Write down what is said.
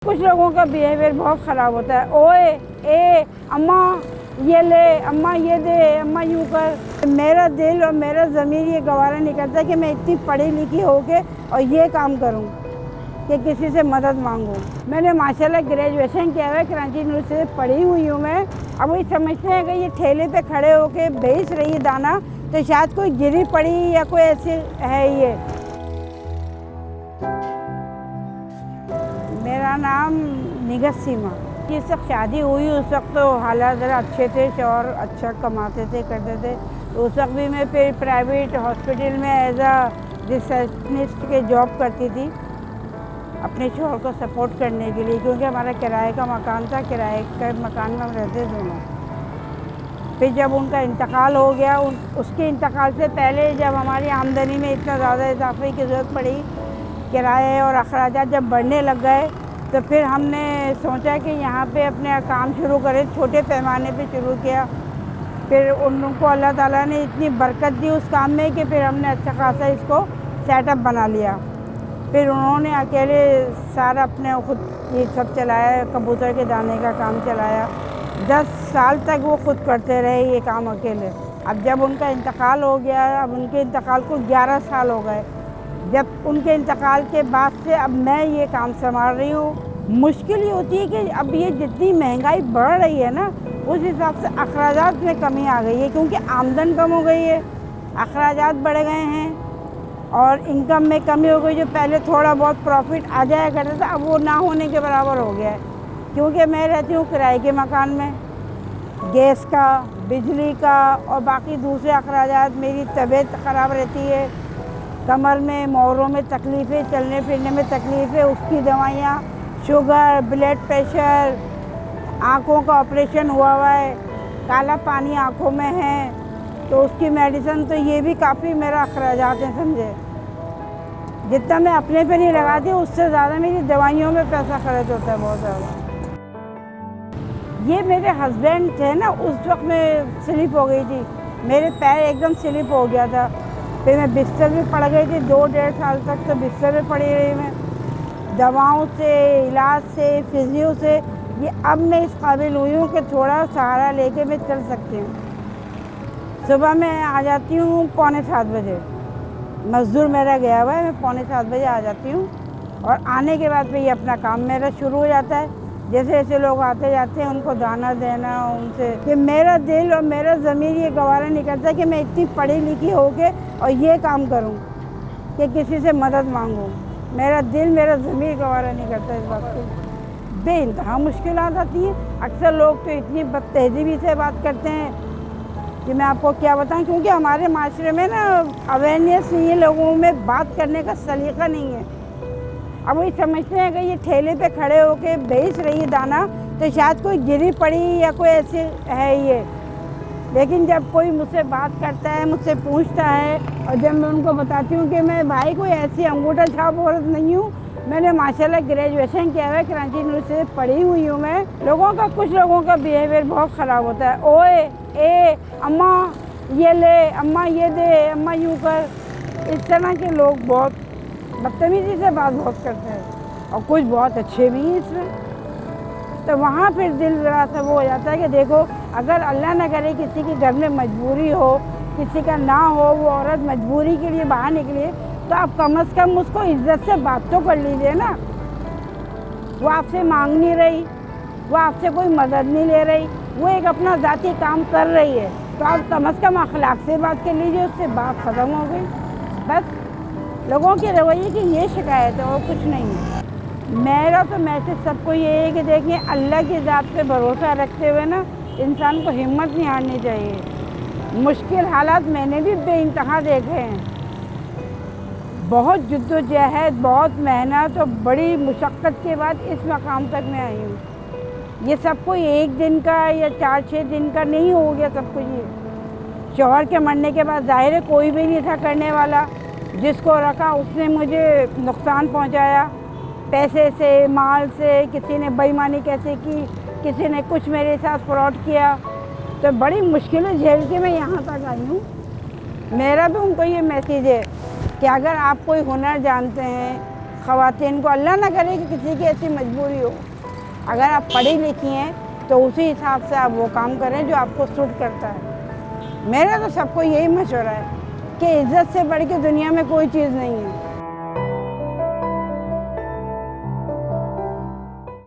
कुछ लोगों का बिहेवियर बहुत ख़राब होता है। ओए ए अम्मा ये ले, अम्मा ये दे, अम्मा यूँ कर। मेरा दिल और मेरा ज़मीर ये गवारा नहीं करता कि मैं इतनी पढ़ी लिखी होके और ये काम करूँ कि किसी से मदद मांगूँ। मैंने माशाल्लाह ग्रेजुएशन किया हुआ है, कराची यूनिवर्सिटी से पढ़ी हुई हूँ मैं। अब वही समझते हैं कि ये ठेले पे खड़े होके बेच रही है दाना, तो शायद कोई गिरी पड़ी या कोई ऐसी है। ये मेरा नाम निगत सीमा। जिस वक्त शादी हुई उस वक्त तो हालात ज़रा अच्छे थे, शौहर अच्छा कमाते थे, करते थे। तो उस वक्त भी मैं फिर प्राइवेट हॉस्पिटल में एज आ रिसेप्शनिस्ट के जॉब करती थी, अपने शौहर को सपोर्ट करने के लिए, क्योंकि हमारा किराए का मकान था। किराए के मकान में हम रहते दोनों। फिर जब उनका इंतकाल हो गया, उसके इंतकाल से पहले जब हमारी आमदनी में इतना ज़्यादा इजाफे की ज़रूरत पड़ी, किराए और अखराजात जब बढ़ने लग गए, तो फिर हमने सोचा कि यहाँ पे अपने काम शुरू करें। छोटे पैमाने पे शुरू किया। फिर उनको अल्लाह ताला ने इतनी बरकत दी उस काम में कि फिर हमने अच्छा खासा इसको सेटअप बना लिया। फिर उन्होंने अकेले सारा अपने खुद ये सब चलाया, कबूतर के दाने का काम चलाया। 10 साल तक वो खुद करते रहे ये काम अकेले। अब जब उनका इंतकाल हो गया, अब उनके इंतकाल को 11 साल हो गए। जब उनके इंतकाल के बाद से अब मैं ये काम संभाल रही हूँ। मुश्किल ये होती है कि अब ये जितनी महंगाई बढ़ रही है ना, उस हिसाब से अखराजात में कमी आ गई है, क्योंकि आमदन कम हो गई है, अखराजात बढ़ गए हैं और इनकम में कमी हो गई। जो पहले थोड़ा बहुत प्रॉफिट आ जाया करता था, अब वो ना होने के बराबर हो गया है। क्योंकि मैं रहती हूँ किराए के मकान में, गैस का, बिजली का और बाकी दूसरे अखराजात। मेरी तबीयत ख़राब रहती है, कमर में, मोरों में तकलीफ़ें, चलने फिरने में तकलीफ़ें, उसकी दवाइयाँ, शुगर, ब्लड प्रेशर, आँखों का ऑपरेशन हुआ है, काला पानी आँखों में है, तो उसकी मेडिसिन। तो ये भी काफ़ी मेरा अखराजात है, समझे। जितना मैं अपने पे नहीं लगाती उससे ज़्यादा मेरी दवाइयों में पैसा खर्च होता है, बहुत ज़्यादा। ये मेरे हस्बैंड थे ना, उस वक्त मैं स्लिप हो गई थी, मेरे पैर एकदम स्लिप हो गया था। फिर मैं बिस्तर भी पड़ गई थी, 2-1.5 साल तक तो बिस्तर में पड़ी रही मैं, दवाओं से, इलाज से, फिजियो से। ये अब मैं इस काबिल हुई हूँ कि थोड़ा सहारा लेके मैं चल सकती हूँ। सुबह मैं आ जाती हूँ 6:45 बजे, मज़दूर मेरा गया हुआ है, मैं 6:45 बजे आ जाती हूँ। और आने के बाद फिर ये अपना काम मेरा शुरू हो जाता है। जैसे जैसे लोग आते जाते हैं उनको दाना देना, उनसे कि मेरा दिल और मेरा ज़मीर ये गवारा नहीं करता कि मैं इतनी पढ़ी लिखी होके और ये काम करूं कि किसी से मदद मांगूं। मेरा दिल, मेरा ज़मीर गवारा नहीं करता इस बात को। बेइंतहा मुश्किलात आती हैं। अक्सर लोग तो इतनी बदतहज़ीबी से बात करते हैं कि मैं आपको क्या बताऊं, क्योंकि हमारे माशरे में ना अवेयरनेस नहीं है, लोगों में बात करने का सलीका नहीं है। अब वही समझते हैं कि ये ठेले पे खड़े होके बेच रही है दाना, तो शायद कोई गिरी पड़ी या कोई ऐसी है ये। लेकिन जब कोई मुझसे बात करता है, मुझसे पूछता है, और जब मैं उनको बताती हूँ कि मैं भाई कोई ऐसी अंगूठा छाप औरत नहीं हूँ, मैंने माशाल्लाह ग्रेजुएशन किया हुआ है, कराची यूनिवर्सिटी से पढ़ी हुई हूँ मैं। कुछ लोगों का बिहेवियर बहुत ख़राब होता है। ओए ए अम्मा ये ले, अम्मा ये दे, अम्मा यूँ कर। इस तरह के लोग बहुत बदतमीज़ी से बात बहुत करते हैं, और कुछ बहुत अच्छे भी हैं इसमें। तो वहाँ फिर दिल ज़रा सा वो हो जाता है कि देखो, अगर अल्लाह ना करे किसी के घर में मजबूरी हो, किसी का ना हो, वो औरत मजबूरी के लिए बाहर निकले, तो आप कम से कम उसको इज्जत से बात तो कर लीजिए ना। वो आपसे मांग नहीं रही, वो आपसे कोई मदद नहीं ले रही, वो एक अपना ज़ाती काम कर रही है, तो आप कम से कम अखलाक से बात कर लीजिए, उससे बात ख़त्म हो गई। बस लोगों के रवैये की ये शिकायत है और कुछ नहीं है। मेरा तो मैसेज सबको ये है कि देखिए, अल्लाह की ज़ात पे भरोसा रखते हुए ना इंसान को हिम्मत नहीं हारनी चाहिए। मुश्किल हालात मैंने भी बेइंतहा देखे हैं। बहुत जद्दोजहद, बहुत मेहनत और बड़ी मुशक्क़त के बाद इस मकाम तक मैं आई हूँ। ये सब कोई एक दिन का या 4-6 दिन का नहीं हो गया सब कुछ। ये शौहर के मरने के बाद ज़ाहिर है कोई भी नहीं था करने वाला। जिसको रखा उसने मुझे नुकसान पहुंचाया, पैसे से, माल से। किसी ने बेईमानी कैसे की, किसी ने कुछ मेरे साथ फ्रॉड किया, तो बड़ी मुश्किलें झेल के मैं यहाँ तक आई हूँ। मेरा भी उनको ये मैसेज है कि अगर आप कोई हुनर जानते हैं, خواتین کو اللہ نہ کرے کہ کسی کی ایسی مجبوری ہو. اگر آپ پڑھی لکھی ہیں تو اسی حساب سے آپ وہ کام کریں جو آپ کو سوٹ کرتا ہے. میرا تو سب کو یہی مشورہ ہے کہ عزت سے بڑھ کے دنیا میں کوئی چیز نہیں ہے.